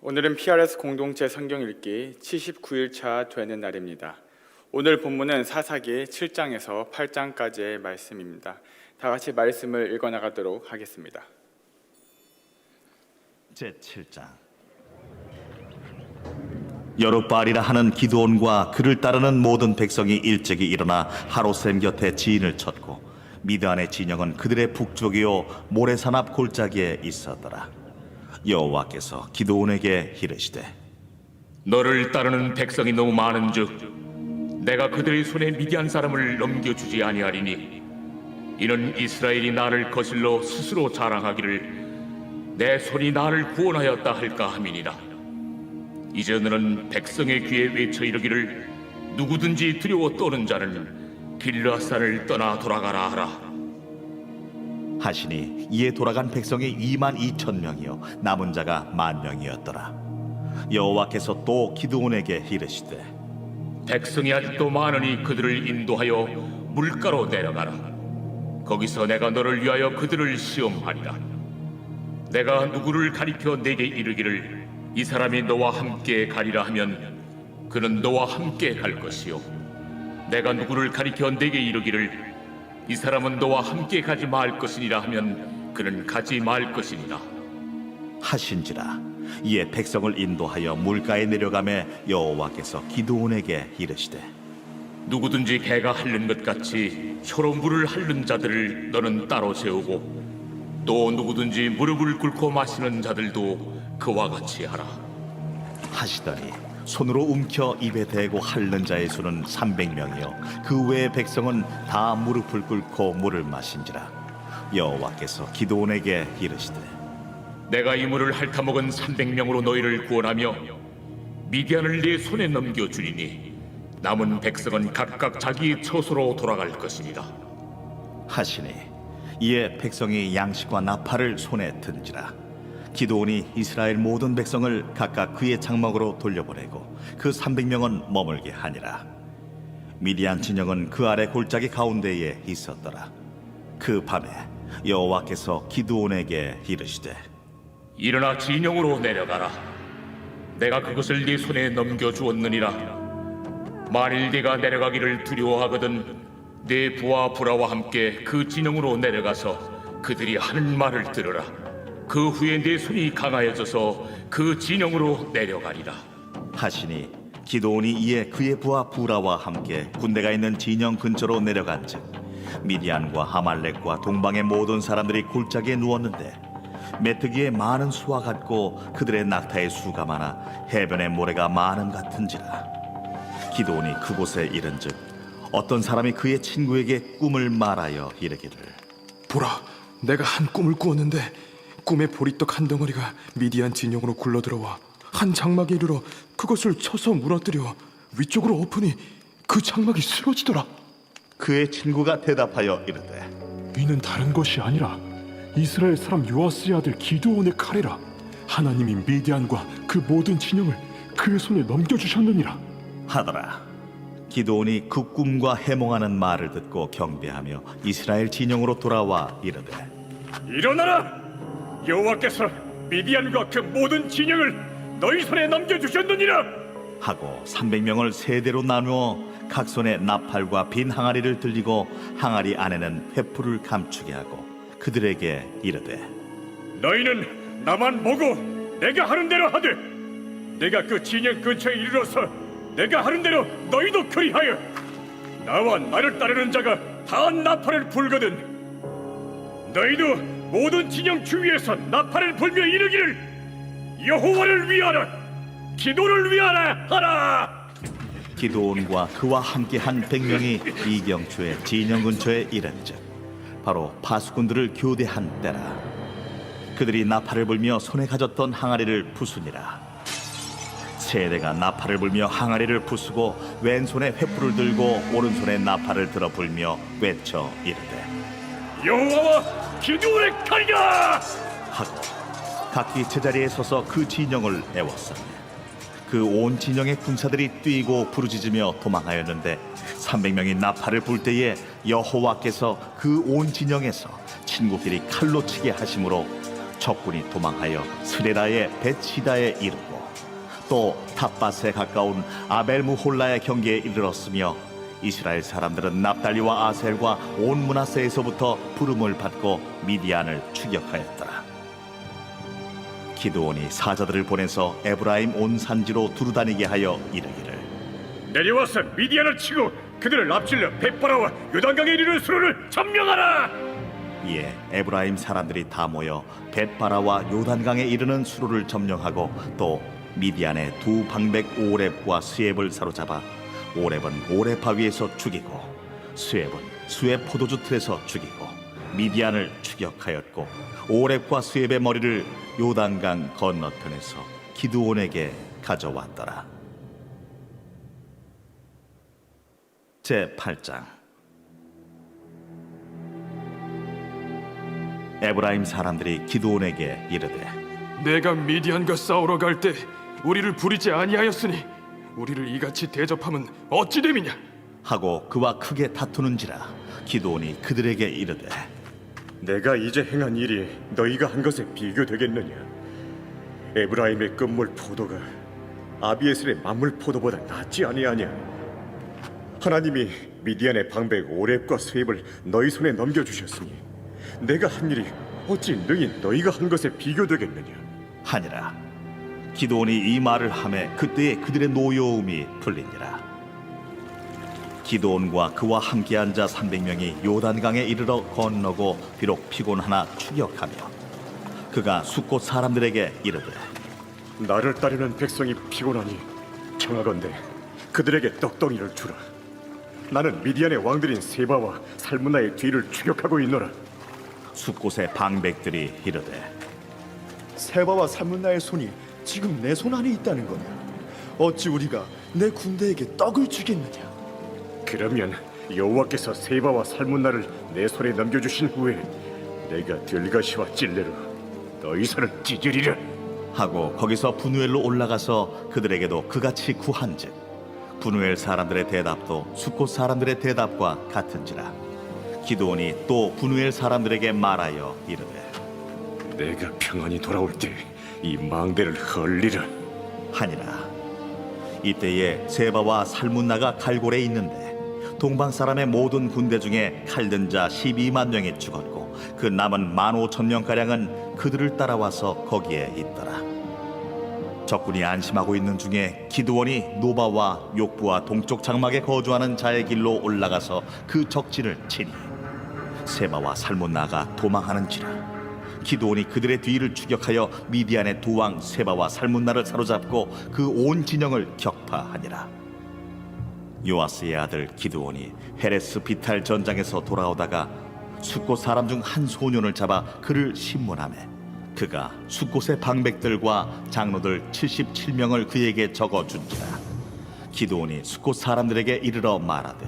오늘은 PRS 공동체 성경 읽기 79일차 되는 날입니다. 오늘 본문은 사사기 7장에서 8장까지의 말씀입니다. 다 같이 말씀을 읽어나가도록 하겠습니다. 제7장. 여룻바알이라 하는 기드온과 그를 따르는 모든 백성이 일찍이 일어나 하롯셈 곁에 지인을 쳤고 미드안의 진영은 그들의 북쪽이요 모래산 앞 골짜기에 있었더라. 여호와께서 기드온에게 이르시되 너를 따르는 백성이 너무 많은즉 내가 그들의 손에 미디안 사람을 넘겨주지 아니하리니 이는 이스라엘이 나를 거슬러 스스로 자랑하기를 내 손이 나를 구원하였다 할까 함이니라. 이제 너는 백성의 귀에 외쳐 이르기를 누구든지 두려워 떠는 자는 길르앗산을 떠나 돌아가라 하라. 하시니 이에 돌아간 백성이 22,000명이요 남은 자가 10,000명이었더라. 여호와께서 또 기드온에게 이르시되 백성이 아직도 많으니 그들을 인도하여 물가로 내려가라. 거기서 내가 너를 위하여 그들을 시험하리라. 내가 누구를 가리켜 내게 이르기를 이 사람이 너와 함께 가리라 하면 그는 너와 함께 갈 것이요 내가 누구를 가리켜 내게 이르기를 이 사람은 너와 함께 가지 말 것이니라 하면 그는 가지 말 것이니라 하신지라. 이에 백성을 인도하여 물가에 내려가매 여호와께서 기드온에게 이르시되 누구든지 개가 핥는 것 같이 혀로 물을 핥는 자들을 너는 따로 세우고 또 누구든지 무릎을 꿇고 마시는 자들도 그와 같이 하라. 하시더니 손으로 움켜 입에 대고 핥는 자의 수는 300명이요 그 외의 백성은 다 무릎을 꿇고 물을 마신지라. 여호와께서 기드온에게 이르시되 내가 이 물을 핥아먹은 300명으로 너희를 구원하며 미디안을 네 손에 넘겨주리니 남은 백성은 각각 자기 처소로 돌아갈 것이니라. 하시니 이에 백성이 양식과 나팔을 손에 든지라. 기드온이 이스라엘 모든 백성을 각각 그의 장막으로 돌려보내고 그 300명은 머물게 하니라. 미디안 진영은 그 아래 골짜기 가운데에 있었더라. 그 밤에 여호와께서 기드온에게 이르시되 일어나 진영으로 내려가라. 내가 그것을 네 손에 넘겨주었느니라. 만일 네가 내려가기를 두려워하거든 네 부하 부라와 함께 그 진영으로 내려가서 그들이 하는 말을 들으라. 그 후에 네 손이 강하여져서 그 진영으로 내려가리라. 하시니 기드온이 이에 그의 부하 부라와 함께 군대가 있는 진영 근처로 내려간즉 미디안과 아말렉과 동방의 모든 사람들이 골짜기에 누웠는데 메뚜기의 많은 수와 같고 그들의 낙타의 수가 많아 해변의 모래가 많음 같은지라. 기드온이 그곳에 이른즉 어떤 사람이 그의 친구에게 꿈을 말하여 이르기를 보라, 내가 한 꿈을 꾸었는데 꿈에 보리떡 한 덩어리가 미디안 진영으로 굴러들어와 한 장막에 이르러 그것을 쳐서 무너뜨려 위쪽으로 엎으니 그 장막이 쓰러지더라. 그의 친구가 대답하여 이르되 이는 다른 것이 아니라 이스라엘 사람 요아스의 아들 기드온의 칼이라. 하나님이 미디안과 그 모든 진영을 그의 손에 넘겨주셨느니라 하더라. 기드온이 그 꿈과 해몽하는 말을 듣고 경배하며 이스라엘 진영으로 돌아와 이르되 일어나라! 여호와께서 미디안과 그 모든 진영을 너희 손에 넘겨주셨느니라! 하고 300명을 세대로 나누어 각 손에 나팔과 빈 항아리를 들리고 항아리 안에는 횃불을 감추게 하고 그들에게 이르되 너희는 나만 보고 내가 하는 대로 하되 내가 그 진영 근처에 이르러서 내가 하는 대로 너희도 그리하여 나와 나를 따르는 자가 다 나팔을 불거든 너희도 모든 진영 주위에서 나팔을 불며 이르기를 여호와를 위하라 기도를 위하라 하라. 기드온과 그와 함께한 100명이 이경초의 진영 근처에 이른즉 바로 파수꾼들을 교대한 때라. 그들이 나팔을 불며 손에 가졌던 항아리를 부수니라. 세대가 나팔을 불며 항아리를 부수고 왼손에 횃불을 들고 오른손에 나팔을 들어 불며 외쳐 이르되 여호와와 기도의 칼이라 하고 각기 제자리에 서서 그 진영을 애웠으며 그 온 진영의 군사들이 뛰고 부르짖으며 도망하였는데 300명이 나팔을 불 때에 여호와께서 그 온 진영에서 친구끼리 칼로 치게 하심으로 적군이 도망하여 스레라의 벳시다에 이르고 또 탑밭에 가까운 아벨무홀라의 경계에 이르렀으며 이스라엘 사람들은 납달리와 아셀과 온 므낫세에서부터 부름을 받고 미디안을 추격하였더라. 기드온이 사자들을 보내서 에브라임 온 산지로 두루다니게 하여 이르기를 내려와서 미디안을 치고 그들을 앞질러 벳바라와 요단강에 이르는 수로를 점령하라. 이에 에브라임 사람들이 다 모여 벳바라와 요단강에 이르는 수로를 점령하고 또 미디안의 두 방백 오렙과 스엡을 사로잡아 오렙은 오렙 바위에서 죽이고 스엡은 스엡 포도주 틀에서 죽이고 미디안을 추격하였고 오렙과 스엡의 머리를 요단강 건너편에서 기드온에게 가져왔더라. 제8장. 에브라임 사람들이 기드온에게 이르되 내가 미디안과 싸우러 갈 때 우리를 부리지 아니하였으니 우리를 이같이 대접함은 어찌 됨이냐? 하고 그와 크게 다투는지라 기드온이 그들에게 이르되 내가 이제 행한 일이 너희가 한 것에 비교되겠느냐? 에브라임의 끝물 포도가 아비에셀의 만물 포도보다 낫지 아니하냐? 하나님이 미디안의 방백 오렙과 스엡을 너희 손에 넘겨주셨으니 내가 한 일이 어찌 능히 너희가 한 것에 비교되겠느냐? 하니라. 기드온이 이 말을 하매 그때에 그들의 노여움이 풀리니라. 기드온과 그와 함께한 자 300명이 요단강에 이르러 건너고 비록 피곤하나 추격하며 그가 숫곳 사람들에게 이르되 나를 따르는 백성이 피곤하니 청하건대 그들에게 떡덩이를 주라. 나는 미디안의 왕들인 세바와 살문나의 뒤를 추격하고 있노라. 숫곳의 방백들이 이르되 세바와 살문나의 손이 지금 내 손 안에 있다는 거냐? 어찌 우리가 내 군대에게 떡을 주겠느냐? 그러면 여호와께서 세바와 살문나를 내 손에 넘겨주신 후에 내가 들가시와 찔레로 너희 손을 찢으리라. 하고 거기서 분우엘로 올라가서 그들에게도 그같이 구한즉 분우엘 사람들의 대답도 숫곳 사람들의 대답과 같은지라. 기드온이 또 분우엘 사람들에게 말하여 이르되 내가 평안히 돌아올 때 이 망대를 헐리라 하니라. 이때에 세바와 살문나가 갈골에 있는데 동방 사람의 모든 군대 중에 칼든 자 12만 명이 죽었고 그 남은 15,000명가량은 그들을 따라와서 거기에 있더라. 적군이 안심하고 있는 중에 기드온이 노바와 욕부와 동쪽 장막에 거주하는 자의 길로 올라가서 그 적진을 치니 세바와 살문나가 도망하는지라. 기드온이 그들의 뒤를 추격하여 미디안의 두 왕 세바와 살문나를 사로잡고 그 온 진영을 격파하니라. 요아스의 아들 기드온이 헤레스 비탈 전장에서 돌아오다가 숫곳 사람 중 한 소년을 잡아 그를 신문하매 그가 숫곳의 방백들과 장로들 77명을 그에게 적어준지라. 기드온이 숫곳 사람들에게 이르러 말하되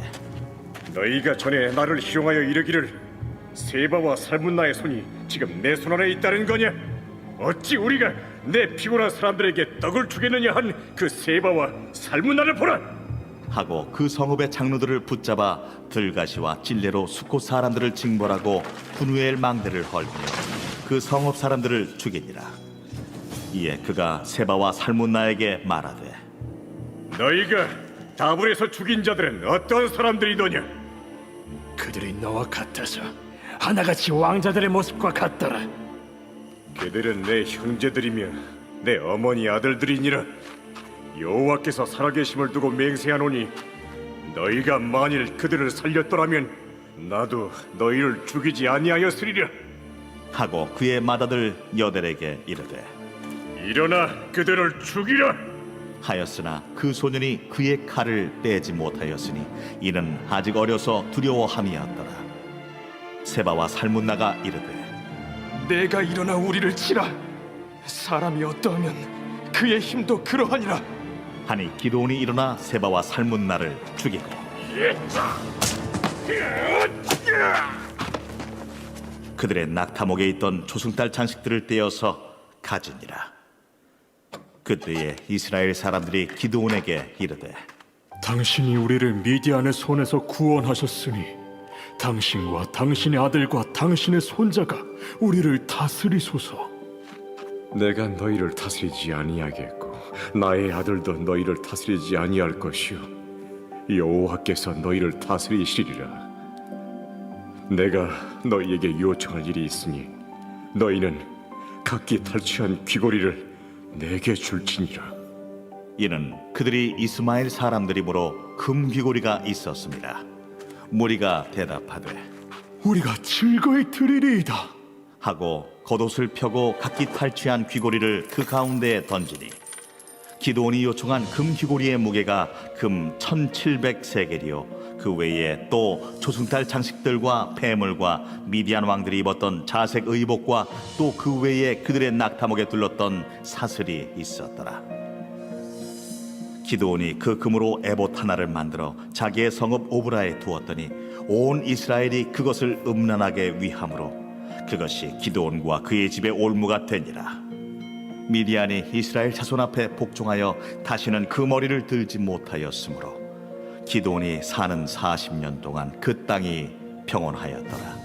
너희가 전에 나를 희롱하여 이르기를 세바와 살문나의 손이 지금 내 손 안에 있다는 거냐? 어찌 우리가 내 피곤한 사람들에게 떡을 주겠느냐 한 그 세바와 살문나를 보라. 하고 그 성읍의 장로들을 붙잡아 들가시와 찔레로 숫곳 사람들을 징벌하고 분우엘 망대를 헐며 그 성읍 사람들을 죽이니라. 이에 그가 세바와 살문나에게 말하되 너희가 다불에서 죽인 자들은 어떤 사람들이더냐? 그들이 너와 같아서 하나같이 왕자들의 모습과 같더라. 그들은 내 형제들이며 내 어머니 아들들이니라. 여호와께서 살아계심을 두고 맹세하노니 너희가 만일 그들을 살렸더라면 나도 너희를 죽이지 아니하였으리라. 하고 그의 맏아들 여델에게 이르되 일어나 그들을 죽이라. 하였으나 그 소년이 그의 칼을 떼지 못하였으니 이는 아직 어려서 두려워함이었더라. 세바와 살문나가 이르되 내가 일어나 우리를 치라. 사람이 어떠하면 그의 힘도 그러하니라. 하니 기드온이 일어나 세바와 살문나를 죽이고 그들의 낙타목에 있던 조승달 장식들을 떼어서 가지니라. 그때에 이스라엘 사람들이 기드온에게 이르되 당신이 우리를 미디안의 손에서 구원하셨으니 당신과 당신의 아들과 당신의 손자가 우리를 다스리소서. 내가 너희를 다스리지 아니하겠고 나의 아들도 너희를 다스리지 아니할 것이요 여호와께서 너희를 다스리시리라. 내가 너희에게 요청할 일이 있으니 너희는 각기 탈취한 귀고리를 내게 줄지니라. 이는 그들이 이스마엘 사람들이므로 금 귀고리가 있었습니다. 무리가 대답하되 우리가 즐거이 드리리이다. 하고 겉옷을 펴고 각기 탈취한 귀고리를 그 가운데에 던지니 기드온이 요청한 금 귀고리의 무게가 금 1700세겔이요 그 외에 또 조승달 장식들과 폐물과 미디안 왕들이 입었던 자색 의복과 또 그 외에 그들의 낙타목에 둘렀던 사슬이 있었더라. 기드온이 그 금으로 에봇 하나를 만들어 자기의 성읍 오브라에 두었더니 온 이스라엘이 그것을 음란하게 위함으로 그것이 기드온과 그의 집의 올무가 되니라. 미디안이 이스라엘 자손 앞에 복종하여 다시는 그 머리를 들지 못하였으므로 기드온이 사는 40년 동안 그 땅이 평온하였더라.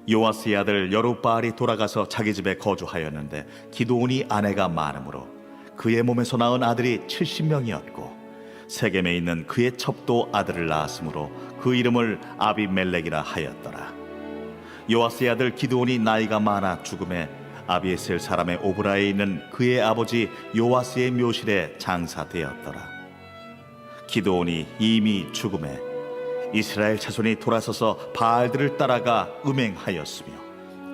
요아스의 아들 여룹바알이 돌아가서 자기 집에 거주하였는데 기드온이 아내가 많으므로 그의 몸에서 낳은 아들이 70명이었고 세겜에 있는 그의 첩도 아들을 낳았으므로 그 이름을 아비멜렉이라 하였더라. 요아스의 아들 기드온이 나이가 많아 죽음에 아비에셀 사람의 오브라에 있는 그의 아버지 요아스의 묘실에 장사되었더라. 기드온이 이미 죽음에 이스라엘 자손이 돌아서서 바알들을 따라가 음행하였으며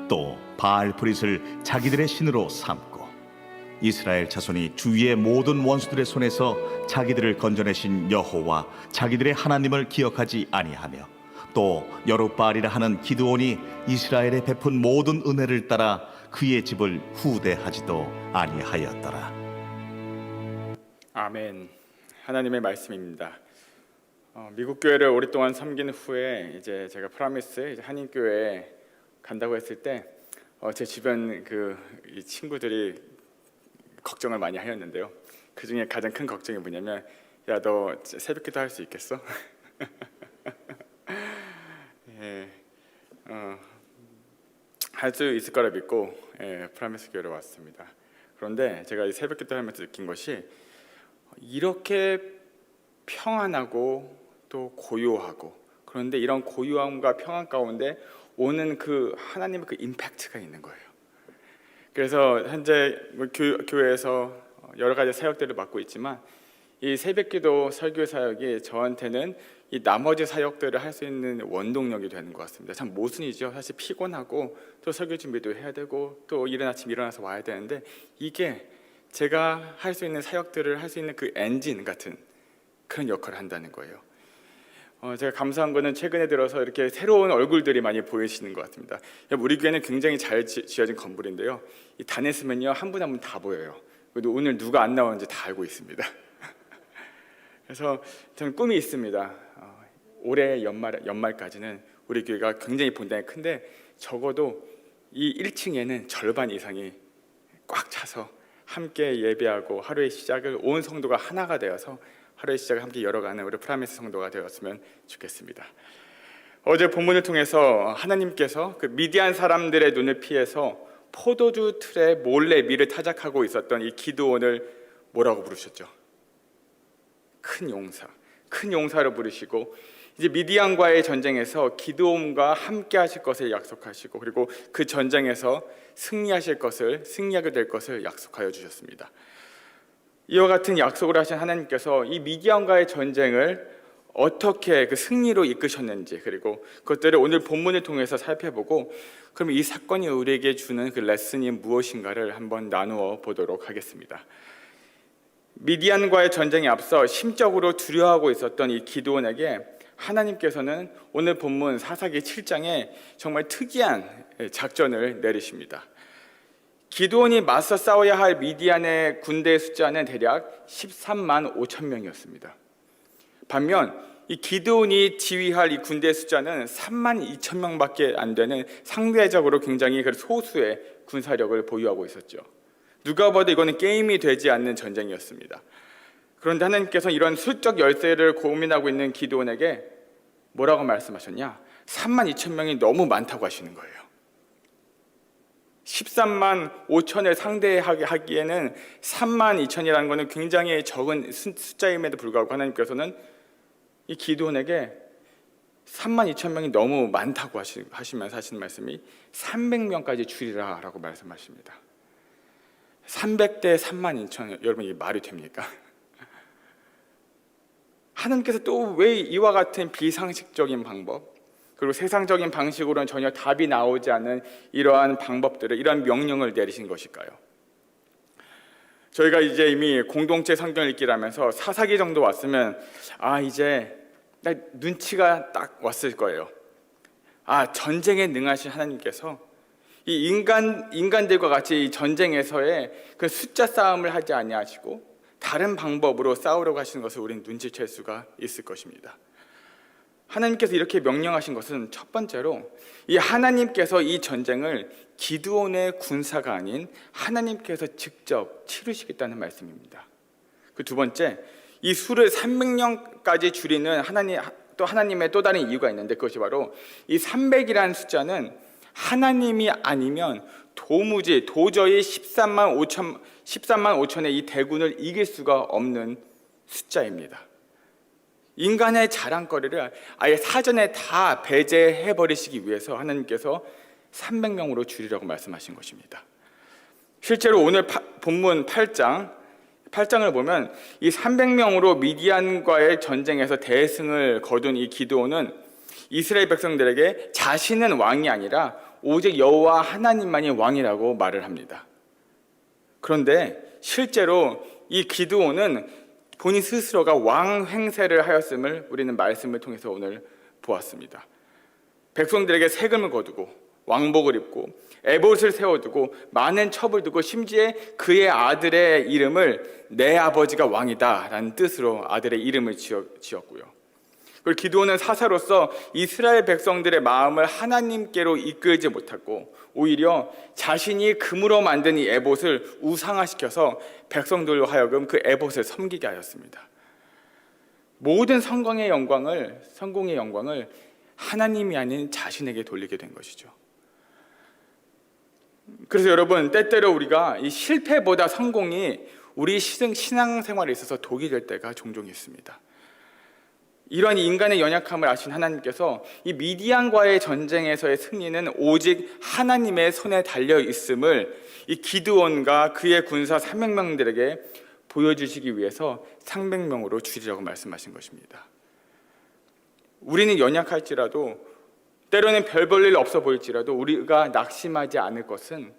또 바알 브릿을 자기들의 신으로 삼고 이스라엘 자손이 주위의 모든 원수들의 손에서 자기들을 건져내신 여호와 자기들의 하나님을 기억하지 아니하며 또 여룹바알이라 하는 기드온이 이스라엘에 베푼 모든 은혜를 따라 그의 집을 후대하지도 아니하였더라. 아멘. 하나님의 말씀입니다. 미국 교회를 오랫동안 섬긴 후에 이제 제가 프라미스 한인 교회에 간다고 했을 때 제 주변 이 친구들이 걱정을 많이 하였는데요. 그 중에 가장 큰 걱정이 뭐냐면, 야, 너 새벽기도 할 수 있겠어? 예, 할 수 있을 거라 믿고 프라미스 교회로 왔습니다. 그런데 제가 이 새벽기도 하면서 느낀 것이 이렇게 평안하고 또 고요하고, 그런데 이런 고요함과 평안 가운데 오는 그 하나님의 그 임팩트가 있는 거예요. 그래서 현재 교회에서 여러 가지 사역들을 맡고 있지만 이 새벽기도 설교 사역이 저한테는 이 나머지 사역들을 할 수 있는 원동력이 되는 것 같습니다. 참 모순이죠. 사실 피곤하고 또 설교 준비도 해야 되고 또 이른 아침 일어나서 와야 되는데 이게 제가 할 수 있는 사역들을 할 수 있는 그 엔진 같은 그런 역할을 한다는 거예요. 제가 감사한 거는 최근에 들어서 이렇게 새로운 얼굴들이 많이 보이시는 것 같습니다. 우리 교회는 굉장히 잘 지어진 건물인데요. 이 다녔으면요 한 분 한 분 다 보여요. 그래도 오늘 누가 안 나오는지 다 알고 있습니다. 그래서 저는 꿈이 있습니다. 올해 연말까지는 우리 교회가 굉장히 본당이 큰데 적어도 이 1층에는 절반 이상이 꽉 차서 함께 예배하고 하루의 시작을 온 성도가 하나가 되어서 하루의 시작을 함께 열어가는 우리 프라미스 성도가 되었으면 좋겠습니다. 어제 본문을 통해서 하나님께서 그 미디안 사람들의 눈을 피해서 포도주 틀에 몰래 밀을 타작하고 있었던 이 기드온을 뭐라고 부르셨죠? 큰 용사, 큰 용사로 부르시고 이제 미디안과의 전쟁에서 기드온과 함께 하실 것을 약속하시고 그리고 그 전쟁에서 승리하게 될 것을 약속하여 주셨습니다. 이와 같은 약속을 하신 하나님께서 이 미디안과의 전쟁을 어떻게 그 승리로 이끄셨는지 그리고 그것들을 오늘 본문을 통해서 살펴보고 그럼 이 사건이 우리에게 주는 그 레슨이 무엇인가를 한번 나누어 보도록 하겠습니다. 미디안과의 전쟁에 앞서 심적으로 두려워하고 있었던 이 기드온에게 하나님께서는 오늘 본문 사사기 7장에 정말 특이한 작전을 내리십니다. 기드온이 맞서 싸워야 할 미디안의 군대의 숫자는 대략 13만 5천 명이었습니다. 반면 이 기드온이 지휘할 이 군대의 숫자는 3만 2천 명밖에 안 되는 상대적으로 굉장히 소수의 군사력을 보유하고 있었죠. 누가 봐도 이거는 게임이 되지 않는 전쟁이었습니다. 그런데 하나님께서 이런 수적 열세를 고민하고 있는 기드온에게 뭐라고 말씀하셨냐? 3만 2천 명이 너무 많다고 하시는 거예요. 13만 5천을 상대하기에는 3만 2천이라는 것은 굉장히 적은 숫자임에도 불구하고 하나님께서는 이 기드온에게 3만 2천 명이 너무 많다고 하시면서 하시는 말씀이 300명까지 줄이라 라고 말씀하십니다. 300대 3만 2천, 여러분 이게 말이 됩니까? 하나님께서 또 왜 이와 같은 비상식적인 방법, 그리고 세상적인 방식으로는 전혀 답이 나오지 않는 이러한 방법들을, 이러한 명령을 내리신 것일까요? 저희가 이제 이미 공동체 성경 읽기를 하면서 사사기 정도 왔으면 이제 눈치가 딱 왔을 거예요. 전쟁에 능하신 하나님께서 이 인간들과 같이 이 전쟁에서의 그 숫자 싸움을 하지 아니하시고 다른 방법으로 싸우려고 하시는 것을 우리는 눈치챌 수가 있을 것입니다. 하나님께서 이렇게 명령하신 것은 첫 번째로 이 하나님께서 이 전쟁을 기드온의 군사가 아닌 하나님께서 직접 치르시겠다는 말씀입니다. 그 두 번째, 이 수를 300명까지 줄이는 하나님의 또 다른 이유가 있는데, 그것이 바로 이 300이라는 숫자는 하나님이 아니면 도저히 13만 5천의 이 대군을 이길 수가 없는 숫자입니다. 인간의 자랑거리를 아예 사전에 다 배제해버리시기 위해서 하나님께서 300명으로 줄이라고 말씀하신 것입니다. 실제로 오늘 본문 8장을 보면 이 300명으로 미디안과의 전쟁에서 대승을 거둔 이 기드온은 이스라엘 백성들에게 자신은 왕이 아니라 오직 여호와 하나님만이 왕이라고 말을 합니다. 그런데 실제로 이 기드온은 본인 스스로가 왕 행세를 하였음을 우리는 말씀을 통해서 오늘 보았습니다. 백성들에게 세금을 거두고 왕복을 입고 에봇을 세워두고 많은 첩을 두고 심지어 그의 아들의 이름을 내 아버지가 왕이다 라는 뜻으로 아들의 이름을 지었고요. 그리고 기드온은 사사로서 이스라엘 백성들의 마음을 하나님께로 이끌지 못하고 오히려 자신이 금으로 만든 이 에봇을 우상화시켜서 백성들로 하여금 그 에봇을 섬기게 하였습니다. 모든 성공의 영광을 하나님이 아닌 자신에게 돌리게 된 것이죠. 그래서 여러분, 때때로 우리가 이 실패보다 성공이 우리 신앙생활에 있어서 독이 될 때가 종종 있습니다. 이러한 인간의 연약함을 아신 하나님께서 이 미디안과의 전쟁에서의 승리는 오직 하나님의 손에 달려 있음을 이 기드온과 그의 군사 300명들에게 보여주시기 위해서 300명으로 줄이라고 말씀하신 것입니다. 우리는 연약할지라도, 때로는 별 볼 일 없어 보일지라도 우리가 낙심하지 않을 것은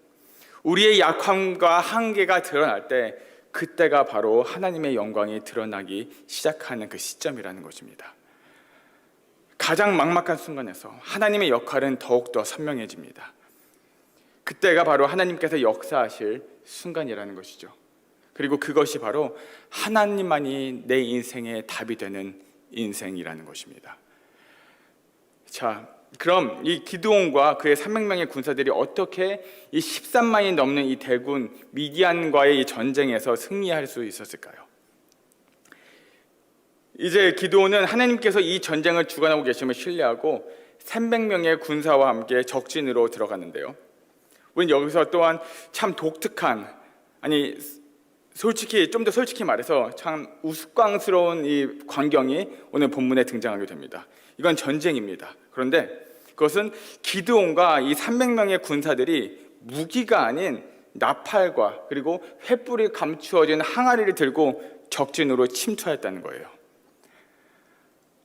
우리의 약함과 한계가 드러날 때 그때가 바로 하나님의 영광이 드러나기 시작하는 그 시점이라는 것입니다. 가장 막막한 순간에서 하나님의 역할은 더욱더 선명해집니다. 그때가 바로 하나님께서 역사하실 순간이라는 것이죠. 그리고 그것이 바로 하나님만이 내 인생의 답이 되는 인생이라는 것입니다. 자, 그럼 이 기드온과 그의 300명의 군사들이 어떻게 이 13만이 넘는 이 대군 미디안과의 이 전쟁에서 승리할 수 있었을까요? 이제 기드온은 하나님께서 이 전쟁을 주관하고 계심을 신뢰하고 300명의 군사와 함께 적진으로 들어갔는데요. 우리는 여기서 또한 참 독특한, 좀 더 솔직히 말해서 참 우스꽝스러운 이 광경이 오늘 본문에 등장하게 됩니다. 이건 전쟁입니다. 그런데 그것은 기드온과 이 300명의 군사들이 무기가 아닌 나팔과 그리고 횃불이 감추어진 항아리를 들고 적진으로 침투했다는 거예요.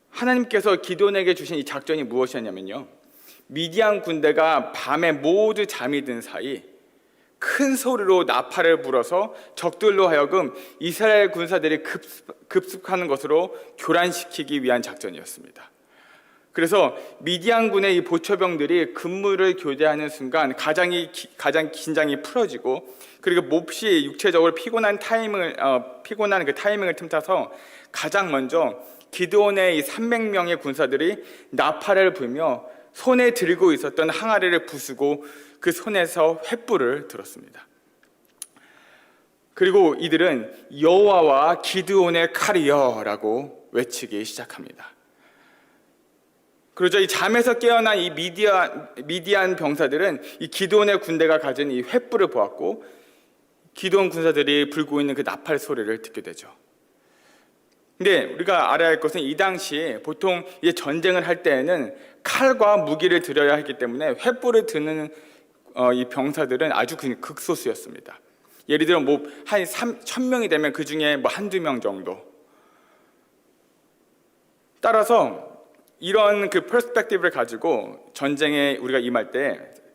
하나님께서 기드온에게 주신 이 작전이 무엇이었냐면요, 미디안 군대가 밤에 모두 잠이 든 사이 큰 소리로 나팔을 불어서 적들로 하여금 이스라엘 군사들이 급습하는 것으로 교란시키기 위한 작전이었습니다. 그래서 미디안군의 이 보초병들이 근무를 교대하는 순간 가장 긴장이 풀어지고, 그리고 몹시 육체적으로 피곤한 그 타이밍을 틈타서 가장 먼저 기드온의 이 300명의 군사들이 나팔을 불며 손에 들고 있었던 항아리를 부수고 그 손에서 횃불을 들었습니다. 그리고 이들은 여호와와 기드온의 칼이여 라고 외치기 시작합니다. 그러자 이 잠에서 깨어난 이 미디안 병사들은 이 기드온의 군대가 가진 이 횃불을 보았고 기드온 군사들이 불고 있는 그 나팔 소리를 듣게 되죠. 근데 우리가 알아야 할 것은 이 당시에 보통 이제 전쟁을 할 때에는 칼과 무기를 들여야 했기 때문에 횃불을 드는 이 병사들은 아주 극소수였습니다. 예를 들어 뭐 한 1,000명이 되면 그 중에 뭐 한두 명 정도. 따라서 이런 그 퍼스펙티브를 가지고 전쟁에 우리가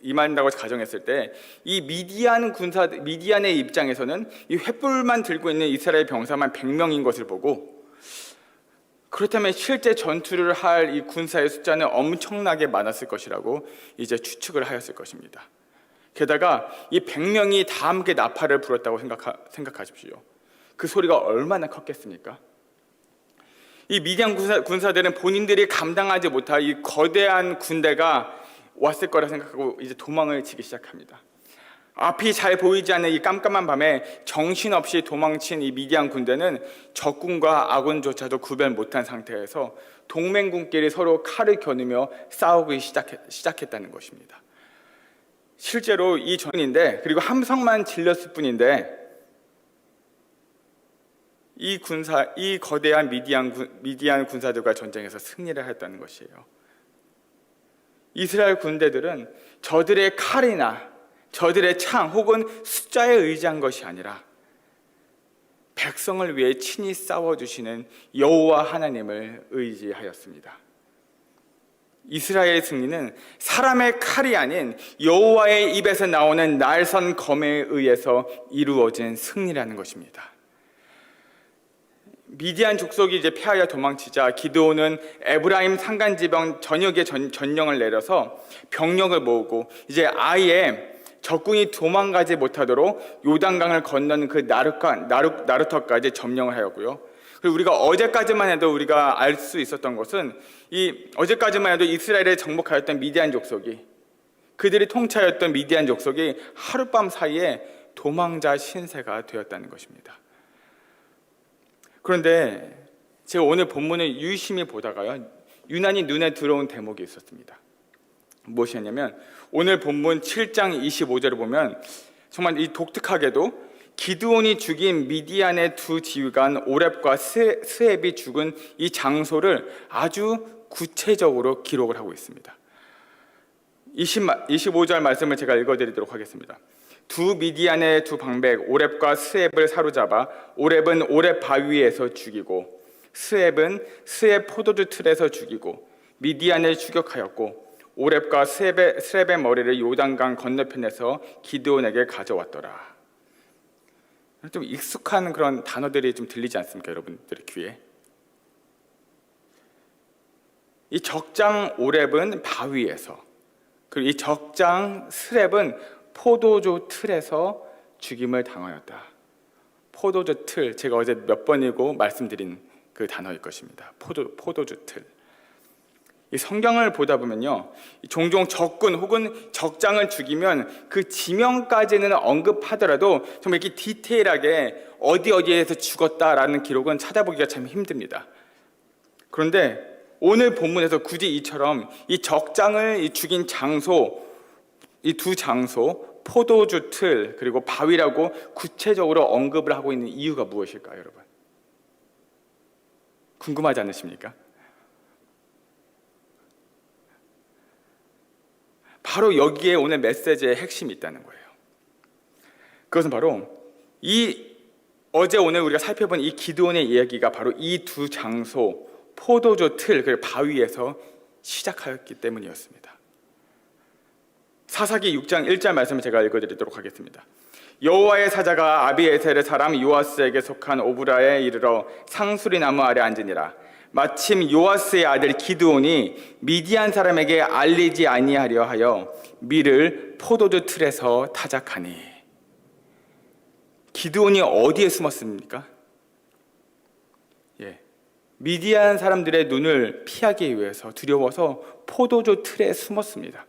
임한다고 가정했을 때 이 미디안의 입장에서는 이 횃불만 들고 있는 이스라엘 병사만 100명인 것을 보고, 그렇다면 실제 전투를 할 이 군사의 숫자는 엄청나게 많았을 것이라고 이제 추측을 하였을 것입니다. 게다가 이 100명이 다 함께 나팔을 불었다고 생각하십시오. 그 소리가 얼마나 컸겠습니까? 이 미디안 군사들은 본인들이 감당하지 못할 이 거대한 군대가 왔을 거라 생각하고 이제 도망을 치기 시작합니다. 앞이 잘 보이지 않는 이 깜깜한 밤에 정신없이 도망친 이 미디안 군대는 적군과 아군조차도 구별 못한 상태에서 동맹군끼리 서로 칼을 겨누며 싸우기 시작했다는 것입니다. 실제로 이 전인데, 그리고 함성만 질렀을 뿐인데 이 거대한 미디안 군사들과 전쟁에서 승리를 했다는 것이에요. 이스라엘 군대들은 저들의 칼이나 저들의 창 혹은 숫자에 의지한 것이 아니라 백성을 위해 친히 싸워주시는 여호와 하나님을 의지하였습니다. 이스라엘의 승리는 사람의 칼이 아닌 여호와의 입에서 나오는 날선 검에 의해서 이루어진 승리라는 것입니다. 미디안 족속이 이제 패하여 도망치자 기드온은 에브라임 산간지방 전역에 전령을 내려서 병력을 모으고 이제 아예 적군이 도망가지 못하도록 요단강을 건너는 그 나루터까지 점령을 하였고요. 그리고 우리가 어제까지만 해도 우리가 알 수 있었던 것은 어제까지만 해도 이스라엘에 정복하였던 미디안 족속이, 그들이 통치하였던 미디안 족속이 하룻밤 사이에 도망자 신세가 되었다는 것입니다. 그런데 제가 오늘 본문을 유심히 보다가요, 유난히 눈에 들어온 대목이 있었습니다. 무엇이었냐면 오늘 본문 7장 25절을 보면 정말 이 독특하게도 기드온이 죽인 미디안의 두 지휘관 오렙과 스앱이 죽은 이 장소를 아주 구체적으로 기록을 하고 있습니다. 25절 말씀을 제가 읽어드리도록 하겠습니다. 두 미디안의 두 방백 오렙과 스앱을 사로잡아 오렙은 오렙 바위에서 죽이고 스앱은 스앱 포도주 틀에서 죽이고 미디안을 추격하였고 오렙과 스앱의 머리를 요단강 건너편에서 기드온에게 가져왔더라. 좀 익숙한 그런 단어들이 좀 들리지 않습니까, 여러분들의 귀에? 이 적장 오렙은 바위에서, 그리고 이 적장 스랩은 포도주 틀에서 죽임을 당하였다. 포도주 틀, 제가 어제 몇 번이고 말씀드린 그 단어일 것입니다. 포도주 틀. 이 성경을 보다 보면요, 종종 적군 혹은 적장을 죽이면 그 지명까지는 언급하더라도 정말 이렇게 디테일하게 어디에서 죽었다라는 기록은 찾아보기가 참 힘듭니다. 그런데 오늘 본문에서 굳이 이처럼 이 적장을 죽인 장소, 이 두 장소, 포도주 틀 그리고 바위라고 구체적으로 언급을 하고 있는 이유가 무엇일까요, 여러분? 궁금하지 않으십니까? 바로 여기에 오늘 메시지의 핵심이 있다는 거예요. 그것은 바로 어제 오늘 우리가 살펴본 이 기드온의 이야기가 바로 이 두 장소, 포도주 틀, 그리고 바위에서 시작하였기 때문이었습니다. 사사기 6장 1절 말씀을 제가 읽어드리도록 하겠습니다. 여호와의 사자가 아비에셀의 사람 요아스에게 속한 오브라에 이르러 상수리 나무 아래 앉으니라. 마침 요아스의 아들 기드온이 미디안 사람에게 알리지 아니하려 하여 밀을 포도주 틀에서 타작하니. 기드온이 어디에 숨었습니까? 미디안 사람들의 눈을 피하기 위해서, 두려워서 포도주 틀에 숨었습니다.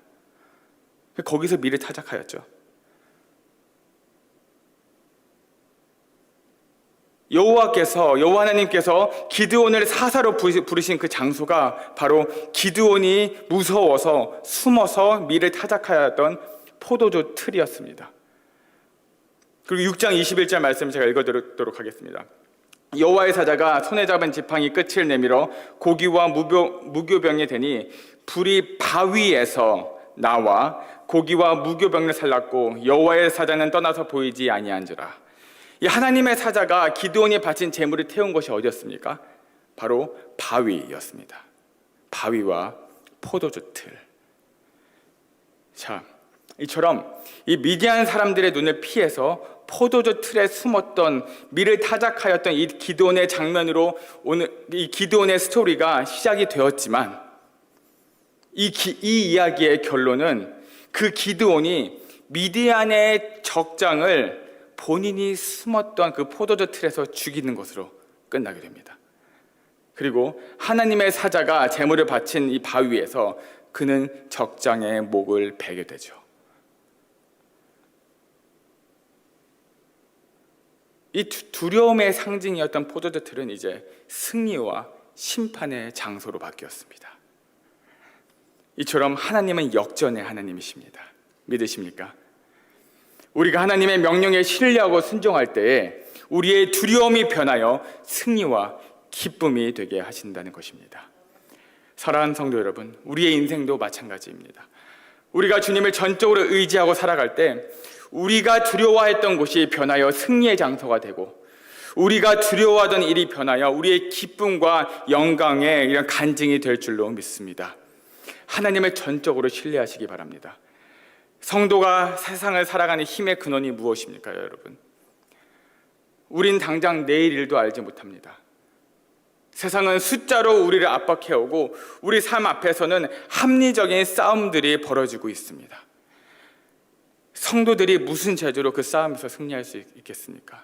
거기서 밀을 타작하였죠. 여호와 하나님께서 기드온을 사사로 부르신 그 장소가 바로 기드온이 무서워서 숨어서 밀을 타작하였던 포도주 틀이었습니다. 그리고 6장 21절 말씀 제가 읽어드리도록 하겠습니다. 여호와의 사자가 손에 잡은 지팡이 끝을 내밀어 고기와 무교병이 되니 불이 바위에서 나와 고기와 무교병을 살랐고 여호와의 사자는 떠나서 보이지 아니한지라. 이 하나님의 사자가 기드온이 바친 제물을 태운 것이 어디였습니까? 바로 바위였습니다. 바위와 포도주 틀. 자, 이처럼 이 미디안 사람들의 눈을 피해서 포도주 틀에 숨었던 밀을 타작하였던 이 기드온의 장면으로 오늘 이 기드온의 스토리가 시작이 되었지만 이 이야기의 결론은 그 기드온이 미디안의 적장을 본인이 숨었던 그 포도주 틀에서 죽이는 것으로 끝나게 됩니다. 그리고 하나님의 사자가 제물을 바친 이 바위에서 그는 적장의 목을 베게 되죠. 이 두려움의 상징이었던 포도주 틀은 이제 승리와 심판의 장소로 바뀌었습니다. 이처럼 하나님은 역전의 하나님이십니다. 믿으십니까? 우리가 하나님의 명령에 신뢰하고 순종할 때에 우리의 두려움이 변하여 승리와 기쁨이 되게 하신다는 것입니다. 사랑하는 성도 여러분, 우리의 인생도 마찬가지입니다. 우리가 주님을 전적으로 의지하고 살아갈 때 우리가 두려워했던 곳이 변하여 승리의 장소가 되고 우리가 두려워하던 일이 변하여 우리의 기쁨과 영광의 이런 간증이 될 줄로 믿습니다. 하나님을 전적으로 신뢰하시기 바랍니다. 성도가 세상을 살아가는 힘의 근원이 무엇입니까, 여러분? 우린 당장 내일 일도 알지 못합니다. 세상은 숫자로 우리를 압박해오고 우리 삶 앞에서는 합리적인 싸움들이 벌어지고 있습니다. 성도들이 무슨 재주로 그 싸움에서 승리할 수 있겠습니까?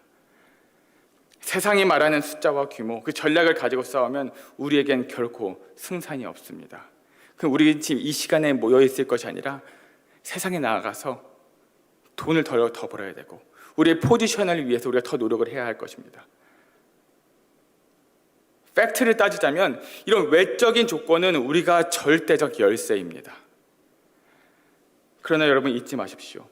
세상이 말하는 숫자와 규모, 그 전략을 가지고 싸우면 우리에겐 결코 승산이 없습니다. 그럼 우리 지금 이 시간에 모여 있을 것이 아니라 세상에 나아가서 돈을 더 벌어야 되고 우리의 포지션을 위해서 우리가 더 노력을 해야 할 것입니다. 팩트를 따지자면 이런 외적인 조건은 우리가 절대적 열쇠입니다. 그러나 여러분 잊지 마십시오.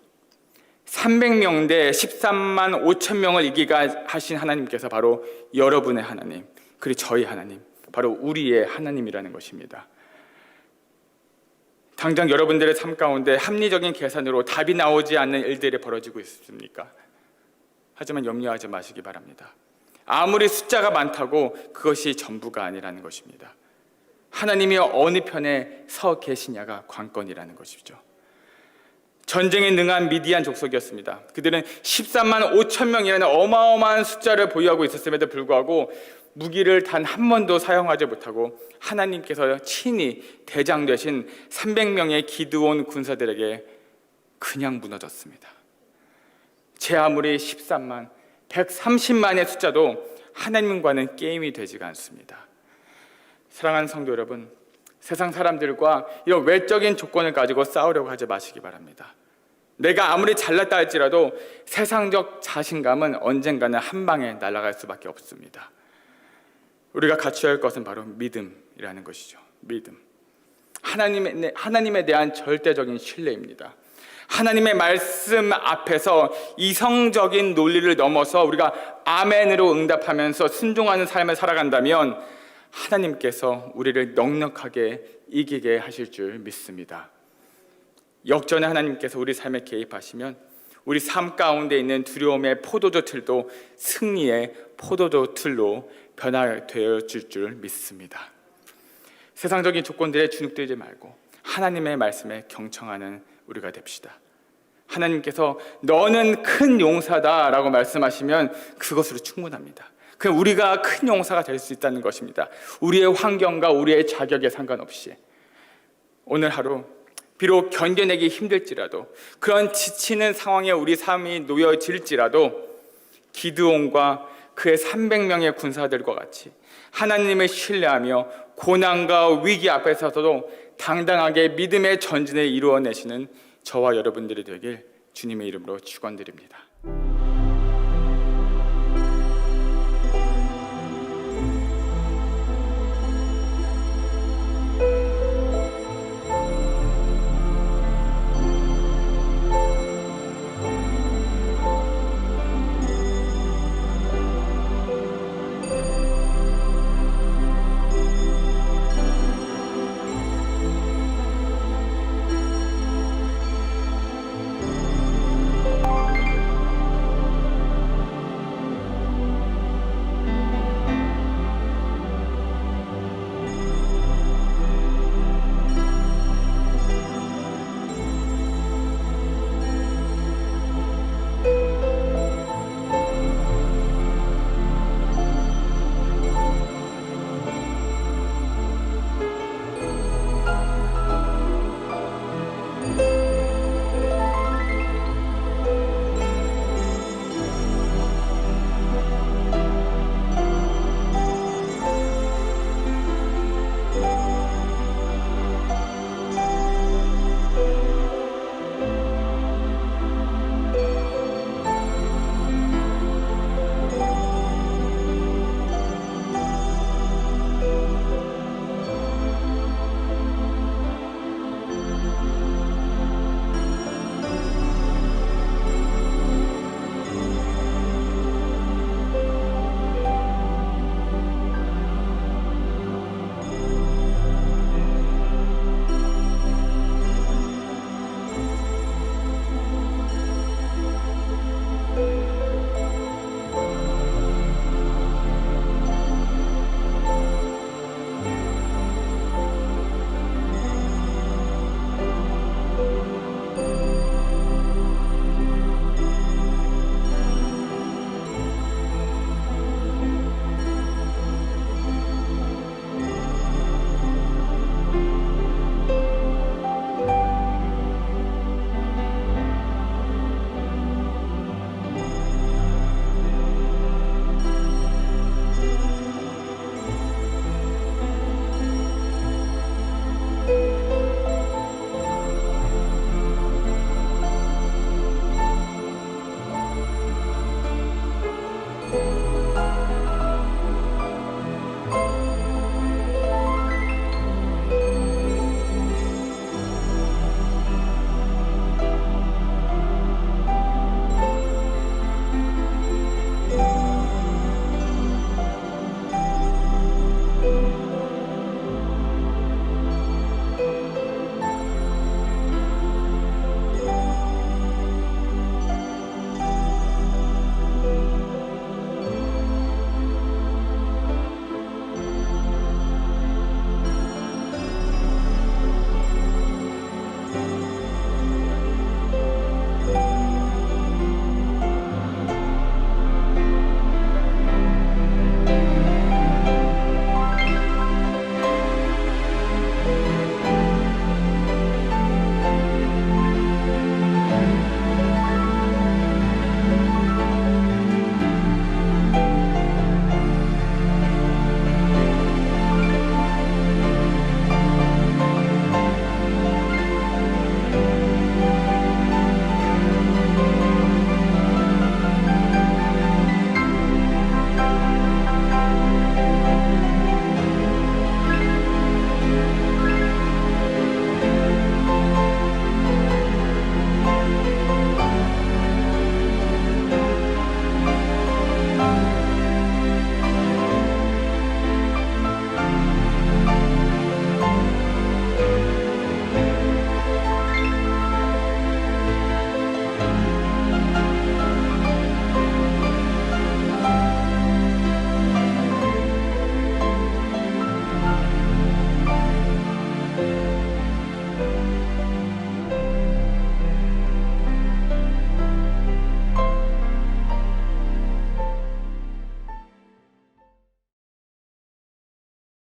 300명 대 13만 5천 명을 이기게 하신 하나님께서 바로 여러분의 하나님, 그리고 저희 하나님, 바로 우리의 하나님이라는 것입니다. 당장 여러분들의 삶 가운데 합리적인 계산으로 답이 나오지 않는 일들이 벌어지고 있습니까? 하지만 염려하지 마시기 바랍니다. 아무리 숫자가 많다고 그것이 전부가 아니라는 것입니다. 하나님이 어느 편에 서 계시냐가 관건이라는 것이죠. 전쟁에 능한 미디안 족속이었습니다. 그들은 13만 5천 명이라는 어마어마한 숫자를 보유하고 있었음에도 불구하고 무기를 단 한 번도 사용하지 못하고 하나님께서 친히 대장 되신 300명의 기드온 군사들에게 그냥 무너졌습니다. 제 아무리 13만, 130만의 숫자도 하나님과는 게임이 되지가 않습니다. 사랑하는 성도 여러분, 세상 사람들과 이런 외적인 조건을 가지고 싸우려고 하지 마시기 바랍니다. 내가 아무리 잘났다 할지라도 세상적 자신감은 언젠가는 한 방에 날아갈 수밖에 없습니다. 우리가 갖춰야 할 것은 바로 믿음이라는 것이죠. 믿음. 하나님에 대한 절대적인 신뢰입니다. 하나님의 말씀 앞에서 이성적인 논리를 넘어서 우리가 아멘으로 응답하면서 순종하는 삶을 살아간다면 하나님께서 우리를 넉넉하게 이기게 하실 줄 믿습니다. 역전의 하나님께서 우리 삶에 개입하시면 우리 삶 가운데 있는 두려움의 포도주 틀도 승리의 포도주 틀로 변화되어 줄 믿습니다. 세상적인 조건들에 주눅들지 말고 하나님의 말씀에 경청하는 우리가 됩시다. 하나님께서 너는 큰 용사다 라고 말씀하시면 그것으로 충분합니다. 그럼 우리가 큰 용사가 될 수 있다는 것입니다. 우리의 환경과 우리의 자격에 상관없이 오늘 하루 비록 견뎌내기 힘들지라도 그런 지치는 상황에 우리 삶이 놓여질지라도 기드온과 그의 300명의 군사들과 같이 하나님을 신뢰하며 고난과 위기 앞에 서서도 당당하게 믿음의 전진을 이루어내시는 저와 여러분들이 되길 주님의 이름으로 축원드립니다.